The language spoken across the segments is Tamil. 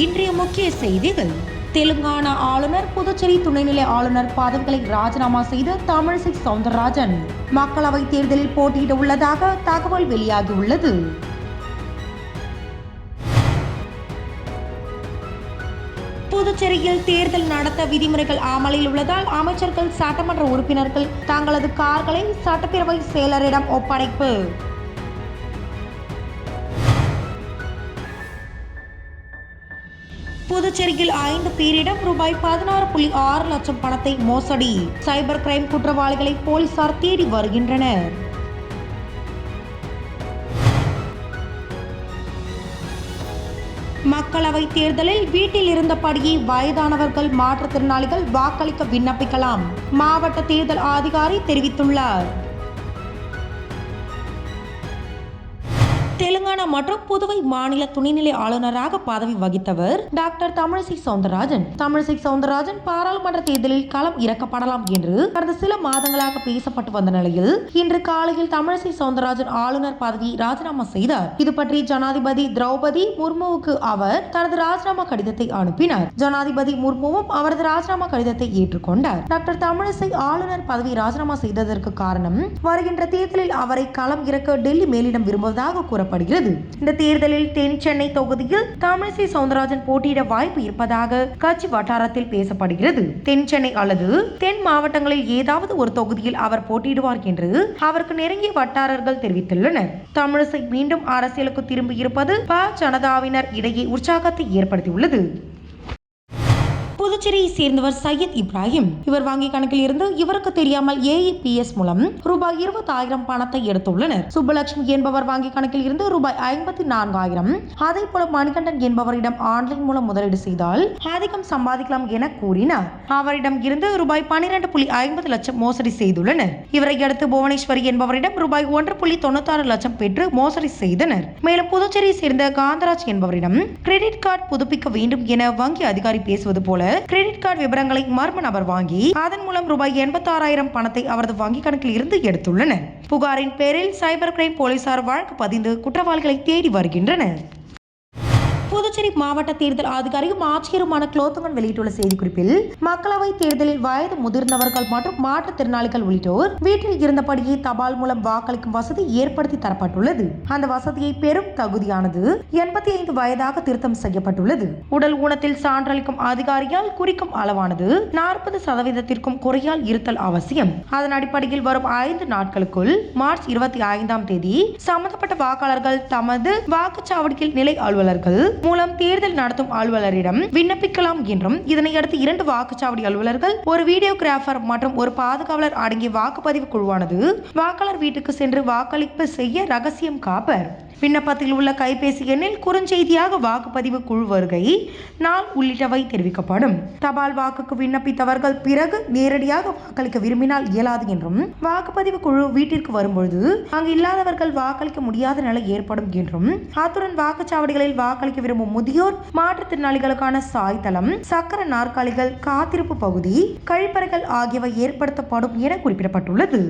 இன்றைய முக்கிய செய்திகள். தெலுங்கானா ஆளுநர், புதுச்சேரி துணைநிலை ஆளுநர் பதவிகளை ராஜினாமா செய்த தமிழிசை சவுந்தரராஜன் மக்களவை தேர்தலில் போட்டியிட உள்ளதாக தகவல் வெளியாகியுள்ளது. புதுச்சேரியில் தேர்தல் நடத்த விதிமுறைகள் அமலில் உள்ளதால் அமைச்சர்கள், சட்டமன்ற உறுப்பினர்கள் தங்களது கார்களை சட்டப்பேரவை செயலரிடம் ஒப்படைப்பு. புதுச்சேரியில் 5 பேரிடம் ரூபாய் 16.6 லட்சம் பணத்தை மோசடி. சைபர் கிரைம் குற்றவாளிகளை போலீசார் தேடி வருகின்றனர். மக்களவை தேர்தலில் வீட்டில் இருந்தபடியே வயதானவர்கள், மாற்றுத்திறனாளிகள் வாக்களிக்க விண்ணப்பிக்கலாம். மாவட்ட தேர்தல் அதிகாரி தெரிவித்துள்ளார். தெலுங்கானா மற்றும் புதுவை மாநில துணைநிலை ஆளுநராக பதவி வகித்தவர் டாக்டர் தமிழிசை சவுந்தரராஜன். தமிழிசை சவுந்தரராஜன் பாராளுமன்ற தேர்தலில் களம் இறக்கப்படலாம் என்று கடந்த சில மாதங்களாக பேசப்பட்டு வந்த நிலையில் இன்று காலையில் தமிழிசை சவுந்தரராஜன் ஆளுநர் பதவியை ராஜினாமா செய்தார். இது பற்றி ஜனாதிபதி திரௌபதி முர்முவுக்கு அவர் தனது ராஜினாமா கடிதத்தை அனுப்பினார். ஜனாதிபதி முர்முவும் அவரது ராஜினாமா கடிதத்தை ஏற்றுக்கொண்டார். டாக்டர் தமிழிசை ஆளுநர் பதவியை ராஜினாமா செய்ததற்கு காரணம் வருகின்ற தேர்தலில் அவரை களம் இறக்க டெல்லி மேலிடம் விரும்புவதாக கூறப்படுகிறது. இந்த தேர்தலில் தென் சென்னை தொகுதியில் தமிழிசை சவுந்தரராஜன் போட்டியிட வாய்ப்பு இருப்பதாக கட்சி வட்டாரத்தில் பேசப்படுகிறது. தென் சென்னை அல்லது தென் மாவட்டங்களில் ஏதாவது ஒரு தொகுதியில் அவர் போட்டியிடுவார் என்று அவருக்கு நெருங்கிய வட்டாரர்கள் தெரிவித்துள்ளனர். தமிழிசை மீண்டும் அரசியலுக்கு திரும்பி இருப்பது ஜனதாவினர் இடையே உற்சாகத்தை ஏற்படுத்தியுள்ளது. புதுச்சேரியை சேர்ந்தவர் சையத் இப்ராஹிம். இவர் வங்கி கணக்கில் இருந்து இவருக்கு தெரியாமல் AEPS மூலம் ரூபாய் 20,000 பணத்தை எடுத்துள்ளனர். சுப்புலட்சுமி என்பவர் வங்கி கணக்கில் இருந்து ரூபாய் 54,000, அதே போல மணிகண்டன் என்பவரிடம் ஆன்லைன் மூலம் முதலீடு செய்தால் அதிகம் சம்பாதிக்கலாம் என கூறினார். அவரிடம் இருந்து ரூபாய் 12.50 லட்சம் மோசடி செய்துள்ளனர். இவரை அடுத்து புவனேஸ்வரி என்பவரிடம் ரூபாய் 1.96 லட்சம் பெற்று மோசடி செய்தனர். மேலும் புதுச்சேரியை சேர்ந்த காந்தராஜ் என்பவரிடம் கிரெடிட் கார்டு புதுப்பிக்க வேண்டும் என வங்கி அதிகாரி பேசுவது போல கிரெடிட் கார்டு விவரங்களை மர்ம நபர் வாங்கி அதன் மூலம் ரூபாய் 86,000 பணத்தை அவரது வங்கி கணக்கில் இருந்து எடுத்துள்ளனர். புகாரின் பேரில் சைபர் கிரைம் போலீசார் வழக்கு பதிந்து குற்றவாளிகளை தேடி வருகின்றனர். புதுச்சேரி மாவட்ட தேர்தல் அதிகாரியும் ஆட்சியருமான குலோத்துங்கன் வெளியிட்டுள்ள செய்திக்குறிப்பில், மக்களவை தேர்தலில் வயது முதிர்ந்தவர்கள் மற்றும் மாற்றுத்திறனாளிகள் உள்ளிட்டோர் வீட்டில் இருந்தபடியே தபால் மூலம் வாக்களிக்கும் வசதி ஏற்படுத்தி தரப்பட்டுள்ளது. அந்த வசதியை பெறும் தகுதியானது 85 வயதாக திருத்தம் செய்யப்பட்டுள்ளது. உடல் ஊனத்தில் சான்றளிக்கும் அதிகாரியால் குறிக்கும் அளவானது 40% குறையால் இருத்தல் அவசியம். அதன் அடிப்படையில் வரும் 5 நாட்களுக்குள் மார்ச் 25ஆம் தேதி சம்பந்தப்பட்ட வாக்காளர்கள் தமது வாக்குச்சாவடியில் நிலை அலுவலர்கள் மூலம் தேர்தல் நடத்தும் அலுவலரிடம் விண்ணப்பிக்கலாம் என்றும், இதனையடுத்து 2 வாக்குச்சாவடி அலுவலர்கள், ஒரு வீடியோகிராபர் மற்றும் ஒரு பாதுகாவலர் அடங்கிய வாக்குப்பதிவு குழுவானது வாக்காளர் வீட்டுக்கு சென்று வாக்களிப்பு செய்ய ரகசியம் காப்பர். விண்ணப்பத்தில் உள்ள கைபேசி எண்ணில் குறுஞ்செய்தியாக வாக்குப்பதிவு குழு வருகை நாள் உள்ளிட்டவை தெரிவிக்கப்படும். தபால் வாக்குக்கு விண்ணப்பித்தவர்கள் பிறகு நேரடியாக வாக்களிக்க விரும்பினால் இயலாது என்றும், வாக்குப்பதிவு குழு வீட்டிற்கு வரும்பொழுது அங்கு இல்லாதவர்கள் வாக்களிக்க முடியாத நிலை ஏற்படும் என்றும், அத்துடன் வாக்குச்சாவடிகளில் வாக்களிக்க விரும்பும் முதியோர், மாற்றுத்திறனாளிகளுக்கான சாய்தளம், சக்கர நாற்காலிகள், காத்திருப்பு பகுதி, கழிப்பறைகள் ஆகியவை ஏற்படுத்தப்படும் என குறிப்பிடப்பட்டுள்ளது.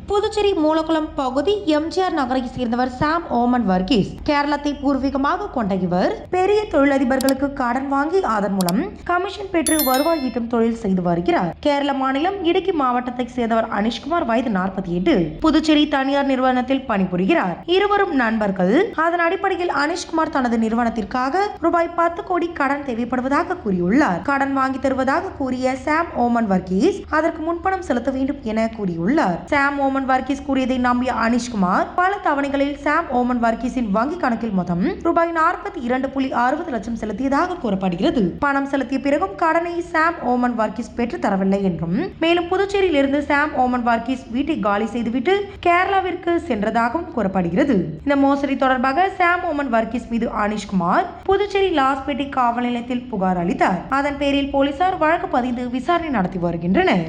புதுச்சேரி மூலக்குளம் பகுதி எம்ஜிஆர் நகரை சேர்ந்தவர் சாம் ஓமன் வர்கீஸ். கேரளத்தை பூர்வீகமாக கொண்ட இவர் பெரிய தொழிலதிபர்களுக்கு கடன் வாங்கி அதன் மூலம் கமிஷன் பெற்று வருவாய் ஈட்டும் தொழில் செய்து வருகிறார். கேரள மாநிலம் இடுக்கி மாவட்டத்தை சேர்ந்தவர் அனிஷ்குமார், வயது 48. புதுச்சேரி தனியார் நிறுவனத்தில் பணிபுரிகிறார். இருவரும் நண்பர்கள். அதன் அடிப்படையில் அனிஷ்குமார் தனது நிறுவனத்திற்காக ரூபாய் 10 கோடி கடன் தேவைப்படுவதாக கூறியுள்ளார். கடன் வாங்கி தருவதாக கூறிய சாம் ஓமன் வர்கீஸ் அதற்கு முன்பணம் செலுத்த வேண்டும் என கூறியுள்ளார். சாம் ஓமன் வர்கீஸ் கூறியதை நம்பிய அனிஷ்குமார் பல தவணைகளில் சாம் ஓமன் வர்கீஸின் வங்கி கணக்கில் மொத்தம் ரூபாய் 42.60 லட்சம் செலுத்தியதாக கூறப்படுகிறது. பணம் செலுத்திய பிறகும் கடனை சாம் ஓமன் வர்கீஸ் பெற்று தரவில்லை என்றும், மேலும் புதுச்சேரியில் இருந்து சாம் ஓமன் வர்கீஸ் வீட்டை காலி செய்துவிட்டு கேரளாவிற்கு சென்றதாகவும் கூறப்படுகிறது. இந்த மோசடி தொடர்பாக சாம் ஓமன் வர்கீஸ் மீது அனிஷ்குமார் புதுச்சேரி லாஸ்பேட்டை காவல் நிலையத்தில் புகார் அளித்தார். அதன் பேரில் போலீசார் வழக்கு பதிந்து விசாரணை நடத்தி வருகின்றனர்.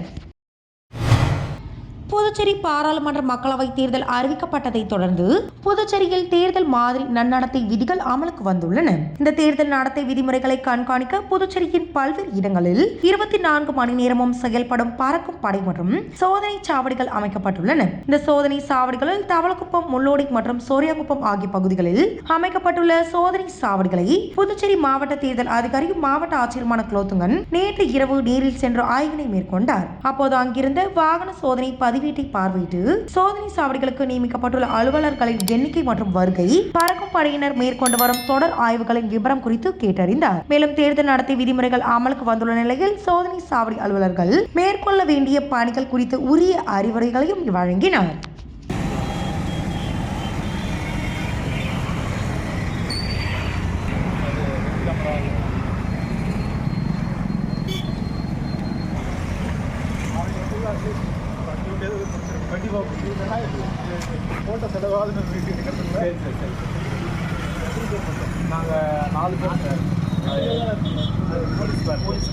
புதுச்சேரி பாராளுமன்ற மக்களவை தேர்தல் அறிவிக்கப்பட்டதை தொடர்ந்து புதுச்சேரியில் தேர்தல் மாதிரி நன்னடத்தை விதிகள் அமலுக்கு வந்துள்ளன. இந்த தேர்தல் நடத்தை விதிமுறைகளை கண்காணிக்க புதுச்சேரியின் பல்வேறு இடங்களில் 24 மணி நேரமும் செயல்படும் பறக்கும் படை மற்றும் சோதனை சாவடிகள் அமைக்கப்பட்டுள்ளன. இந்த சோதனை சாவடிகளில் தவளக்குப்பம், முள்ளோடி மற்றும் சோரியாங்குப்பம் ஆகிய பகுதிகளில் அமைக்கப்பட்டுள்ள சோதனை சாவடிகளை புதுச்சேரி மாவட்ட தேர்தல் அதிகாரி மாவட்ட ஆட்சியருமான குலோத்துங்கன் நேற்று இரவு நேரில் சென்று ஆய்வினை மேற்கொண்டார். அப்போது அங்கிருந்த வாகன சோதனை பதிவேட்டை பார்வையிட்டு சோதனை சாவடிகளுக்கு நியமிக்கப்பட்டுள்ள அலுவலர்களின் எண்ணிக்கை மற்றும் வருகை, பறக்கும் படையினர் மேற்கொண்டு வரும் தொடர் ஆய்வுகளின் விவரம் குறித்து கேட்டறிந்தார். மேலும் தேர்தல் நடத்தை விதிமுறைகள் அமலுக்கு வந்துள்ள நிலையில் சோதனை சாவடி அலுவலர்கள் மேற்கொள்ள வேண்டிய பணிகள் குறித்து உரிய அறிவுரைகளையும் வழங்கினார். போட்ட செலவாக நாங்கள் 4 பேர் சார் போலீஸ்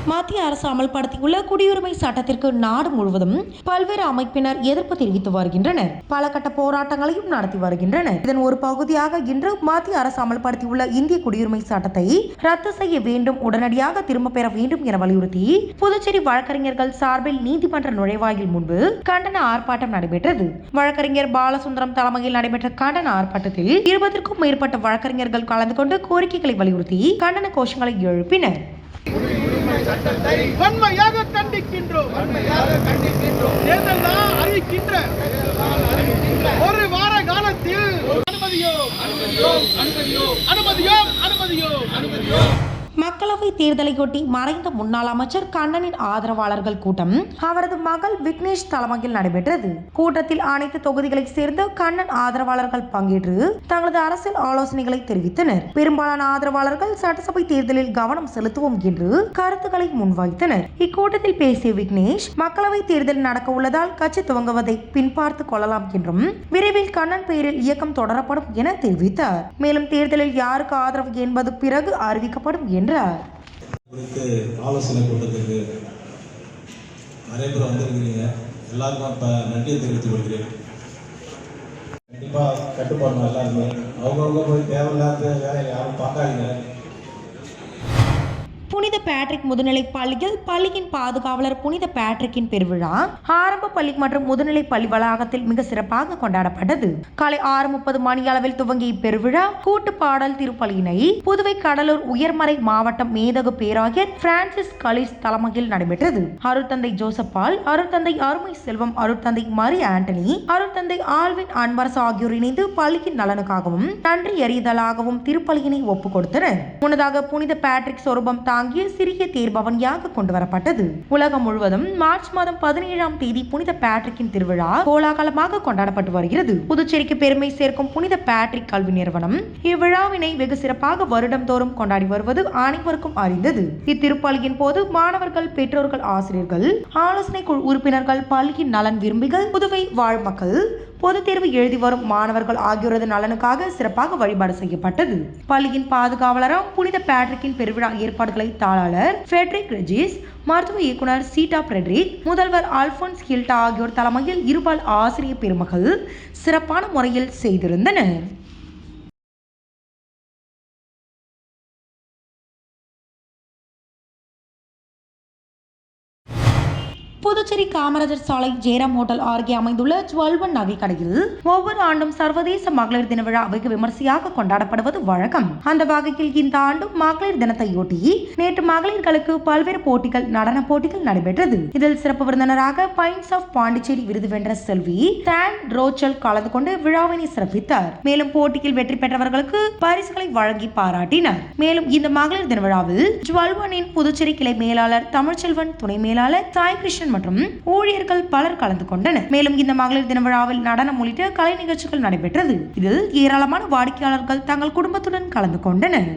மத்திய அரசு அமல்படுத்தியுள்ள குடியுரிமை சட்டத்திற்கு நாடு முழுவதும் பல்வேறு அமைப்பினர் எதிர்ப்பு தெரிவித்து வருகின்றனர். பல கட்ட போராட்டங்களையும் நடத்தி வருகின்றனர். இதன் ஒரு பகுதியாக இன்று மத்திய அரசு அமல்படுத்தியுள்ள இந்திய குடியுரிமை சட்டத்தை ரத்து செய்ய வேண்டும், உடனடியாக திரும்ப பெற வேண்டும் என வலியுறுத்தி புதுச்சேரி வழக்கறிஞர்கள் சார்பில் நீதிமன்ற நுழைவாயில் முன்பு கண்டன ஆர்ப்பாட்டம் நடைபெற்றது. வழக்கறிஞர் பாலசுந்தரம் தலைமையில் நடைபெற்ற கண்டன ஆர்ப்பாட்டத்தில் 20க்கும் மேற்பட்ட வழக்கறிஞர்கள் கலந்து கொண்டு கோரிக்கைகளை வலியுறுத்தி கண்டன கோஷங்களை எழுப்பினர். வன்மையாக கண்டிக்கின்றோம். தேர்தல் அறிவிக்கின்ற ஒரு வார காலத்தில் அனுமதியோ மக்களவை தேர்தலையொட்டி மறைந்த முன்னாள் அமைச்சர் கண்ணனின் ஆதரவாளர்கள் கூட்டம் அவரது மகள் விக்னேஷ் தலைமையில் நடைபெற்றது. கூட்டத்தில் அனைத்து தொகுதிகளைச் சேர்ந்த கண்ணன் ஆதரவாளர்கள் பங்கேற்று தங்களது அரசியல் ஆலோசனைகளை தெரிவித்தனர். பெரும்பாலான ஆதரவாளர்கள் சட்டசபை தேர்தலில் கவனம் செலுத்துவோம் என்று கருத்துக்களை முன்வைத்தனர். இக்கூட்டத்தில் பேசிய விக்னேஷ், மக்களவை தேர்தல் நடக்க உள்ளதால் கட்சி துவங்குவதை பின்பார்த்து கொள்ளலாம் என்றும் விரைவில் கண்ணன் பெயரில் இயக்கம் தொடரப்படும் என தெரிவித்தார். மேலும் தேர்தலில் யாருக்கு ஆதரவு என்பது பிறகு அறிவிக்கப்படும் என்றார். குறித்து ஆலோசனை கூட்டத்திற்கு நிறைய பேர் வந்திருக்கிறீங்க. எல்லாருக்கும் இப்போ நன்றியை தெரிவித்துக் கொள்கிறேன். கண்டிப்பாக கட்டுப்பாடணும். எல்லாருமே அவங்கவுங்க போய் தேவையில்லாத வேலையை யாரும் பார்க்காதீங்க. புனித பேட்ரிக் முதுநிலை பள்ளியில் பள்ளியின் பாதுகாவலர் புனித பேட்ரிக்கின் பெருவிழா ஆரம்ப பள்ளி மற்றும் முதுநிலை பள்ளி வளாகத்தில் மிக சிறப்பாக கொண்டாடப்பட்டது. காலை 6:30 மணி அளவில் துவங்கிய இப்பெருவிழா கூட்டு பாடல் திருப்பலியினை புதுவை கடலூர் உயர்மறை மாவட்டம் மேதகு பேராயர் பிரான்சிஸ் கலிஸ் தலைமையில் நடைபெற்றது. அருட்தந்தை ஜோசப் பால், அருட்தந்தை அருமை செல்வம், அருட்தந்தை மரி ஆண்டனி, அருட்தந்தை ஆல்வின் அன்பரசு ஆகியோர் இணைந்து பள்ளியின் நலனுக்காகவும் நன்றி எறிதலாகவும் திருப்பலியினை ஒப்புக் கொடுத்தனர். முன்னதாக புனித பேட்ரிக் சொரூபம் சிறிய தேர்பவனியாக கொண்டு வரப்பட்டது. உலகம் முழுவதும் மார்ச் மாதம் 17ஆம் தேதி புனித பேட்ரிக்கின் திருவிழா கோலாகலமாக கொண்டாடப்பட்டு வருகிறது. புதுச்சேரிக்கு பெருமை சேர்க்கும் புனித பேட்ரிக் கல்வி நிறுவனம் இவ்விழாவினை வெகு சிறப்பாக வருடந்தோறும் கொண்டாடி வருவது அனைவருக்கும் அறிந்தது. இத்திருப்பலியின் போது மாணவர்கள், பெற்றோர்கள், ஆசிரியர்கள், ஆலோசனை குழு உறுப்பினர்கள், பள்ளியின் நலன் விரும்பிகள், புதுவை வாழ் மக்கள், பொதுத் தேர்வு எழுதி வரும் மாணவர்கள் ஆகியோரது நலனுக்காக சிறப்பாக வழிபாடு செய்யப்பட்டது. பள்ளியின் பாதுகாவலராம் புனித பேட்ரிக்கின் பெருவிழா ஏற்பாடுகளை தாளர் ஃபெட்ரிக் ரெஜிஸ், மருத்துவ இயக்குனர் சீட்டா பிரெட்ரிக், முதல்வர் அல்போன்ஸ் ஹில்டா ஆகியோர் தலைமையில் இருபால் ஆசிரியர் பெருமக்கள் சிறப்பான முறையில் செய்திருந்தனர். புதுச்சேரி காமராஜர் சாலை ஜெயராம் ஹோட்டல் அருகே அமைந்துள்ள ஜுவல்வன் நகை கடையில் ஒவ்வொரு ஆண்டும் சர்வதேச மகளிர் தின விழா வெகு விமர்சையாக கொண்டாடப்படுவது வழக்கம். அந்த வகையில் இந்த ஆண்டும் மகளிர் தினத்தையொட்டி நேற்று மகளிர்களுக்கு பல்வேறு போட்டிகள், நடன போட்டிகள் நடைபெற்றது. இதில் சிறப்பு விருந்தினராக பைன்ஸ் ஆஃப் பாண்டிச்சேரி விருது வென்ற செல்வி சான் ரோச்சல் கலந்து கொண்டு விழாவினை சிறப்பித்தார். மேலும் போட்டியில் வெற்றி பெற்றவர்களுக்கு பரிசுகளை வழங்கி பாராட்டினார். மேலும் இந்த மகளிர் தின விழாவில் ஜுவல்வனின் புதுச்சேரி கிளை மேலாளர் தமிழ்ச்செல்வன், துணை மேலாளர் சாய் கிருஷ்ணன் மற்றும் ஊழியர்கள் பலர் கலந்து கொண்டனர். மேலும் இந்த மகளிர் தின விழாவில் நடனம் உள்ளிட்ட கலை நிகழ்ச்சிகள் நடைபெற்றது. இதில் ஏராளமான வாடிக்கையாளர்கள் தங்கள் குடும்பத்துடன் கலந்து கொண்டனர்.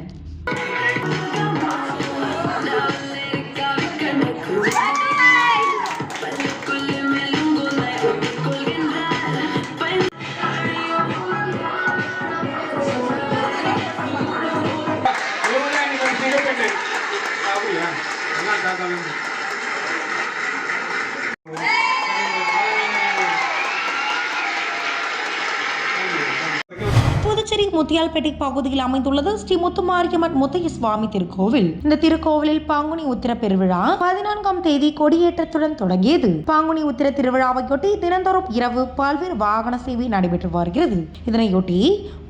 புதுச்சேரி முத்தியால்பேட்டை பகுதியில் அமைந்துள்ளது ஸ்ரீ முத்துமாரியம்மன் முத்தைய சுவாமி திருக்கோவில். இந்த திருக்கோவிலில் பாங்குனி உத்திர பெருவிழா 14ஆம் தேதி கொடியேற்றத்துடன் தொடங்கியது. பாங்குனி உத்திர திருவிழாவையொட்டி தினந்தோறும் இரவு பல்வேறு வாகன சேவை நடைபெற்று வருகிறது. இதனையொட்டி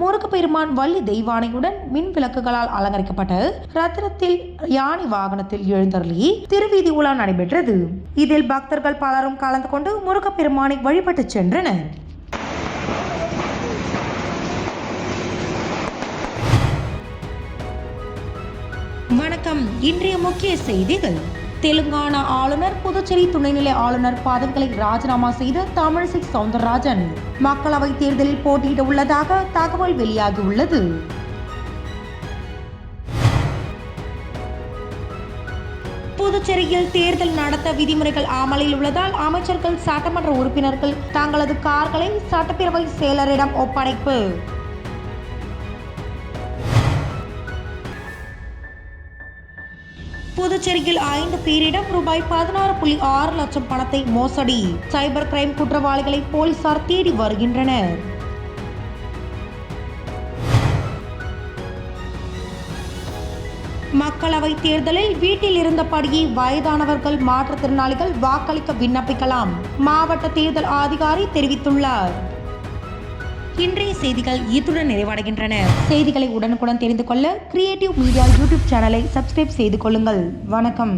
முருகப்பெருமான் வள்ளி தெய்வானையுடன் மின் விளக்குகளால் அலங்கரிக்கப்பட்ட ரத்தினத்தில் யானை வாகனத்தில் எழுந்தருளி திருவீதி உலா நடைபெற்றது. இதில் பக்தர்கள் பலரும் கலந்து கொண்டு முருகப்பெருமானை வழிபட்டு சென்றனர். வணக்கம். இன்றைய முக்கிய செய்திகள். தெலுங்கானா ஆளுநர் புதுச்சேரி துணைநிலை ஆளுநர் பதவிகளை ராஜினாமா செய்த தமிழிசை சவுந்தரராஜன் மக்களவை தேர்தலில் போட்டியிட உள்ளதாக தகவல் வெளியாகியுள்ளது. புதுச்சேரியில் தேர்தல் நடத்த விதிமுறைகள் அமலில் உள்ளதால் அமைச்சர்கள் சட்டமன்ற உறுப்பினர்கள் தங்களது கார்களை சட்டப்பேரவை செயலரிடம் ஒப்படைப்பு. புதுச்சேரியில் 5 பேரிடம் ரூபாய் 16.6 லட்சம் பணத்தை மோசடி. சைபர் கிரைம் குற்றவாளிகளை போலீசார் தேடி வருகின்றனர். மக்களவை தேர்தலில் வீட்டில் இருந்தபடியே வயதானவர்கள் மாற்றுத்திறனாளிகள் வாக்களிக்க விண்ணப்பிக்கலாம். மாவட்ட தேர்தல் அதிகாரி தெரிவித்துள்ளார். இன்றைய செய்திகள் இத்துடன் நிறைவடைகின்றன. செய்திகளை உடனுக்குடன் தெரிந்து கொள்ள கிரியேட்டிவ் மீடியா யூடியூப் சேனலை சப்ஸ்கிரைப் செய்து கொள்ளுங்கள். வணக்கம்.